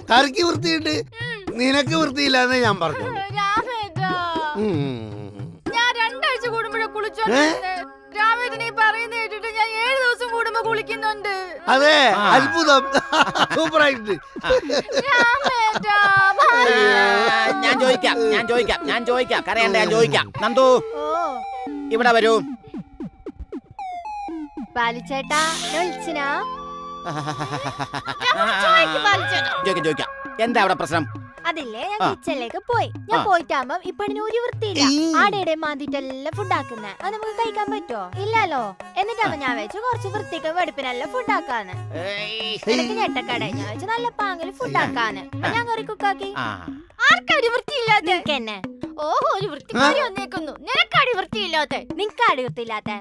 കറിക്ക് വൃത്തിയുണ്ട്, നിനക്ക് വൃത്തിയില്ലാന്ന് ഞാൻ പറഞ്ഞു. രാമേട്ടാ, ഞാൻ 2 ആഴ്ച കൂടുമ്പോഴേ കുളിച്ചോണ്ടിരുന്നേ. രാമേട്ടൻ ഈ പറയുന്ന കേട്ടിട്ട് ഞാൻ 7 ദിവസം കൂടുമ്പോ കുളിക്കുന്നുണ്ട്. അതെ, അത്ഭുതം. സൂപ്പറായിട്ട്. രാമേട്ടാ, ഞാൻ ചോദിക്കാം കരയണ്ട, ഞാൻ ചോദിക്കാം. നന്ദു ഇവിടെ വരൂ. ബാലിച്ചേട്ടാ വിളിച്ചിനാ? ചോദിക്കാം എന്താ അവിടെ പ്രശ്നം? അതില്ലേ, ഞാൻ കിച്ചണിലേക്ക് പോയി. ഞാൻ പോയിട്ടാകുമ്പോ ഈ പെണ്ണിന് ഒരു വൃത്തിയില്ല. ആടെ മാന്തിട്ടെല്ലാം ഫുഡ് ആക്കുന്നേ. അത് നമുക്ക് കഴിക്കാൻ പറ്റുമോ? ഇല്ലല്ലോ. എന്നിട്ടാകുമ്പോ ഞാൻ വെച്ചു കുറച്ച് വൃത്തിക്ക് വെടുപ്പിനെല്ലാം ഫുഡ് ആക്കാന്ന്. എനിക്ക് ഞെട്ടക്കട ഞാൻ വെച്ച് നല്ല പാങ്ങിൽ ഫുഡ് ആക്കാന്ന്. ഞാൻ കറി കുക്കാക്കി. ആർക്കടി വൃത്തിയില്ലാത്ത? എന്നെ ഓഹോ, ഒരു വൃത്തിക്കാരി വന്നേക്കുന്നു. നിനക്കടി വൃത്തിയില്ലാത്ത? നിനക്കടി വൃത്തിയില്ലാത്ത?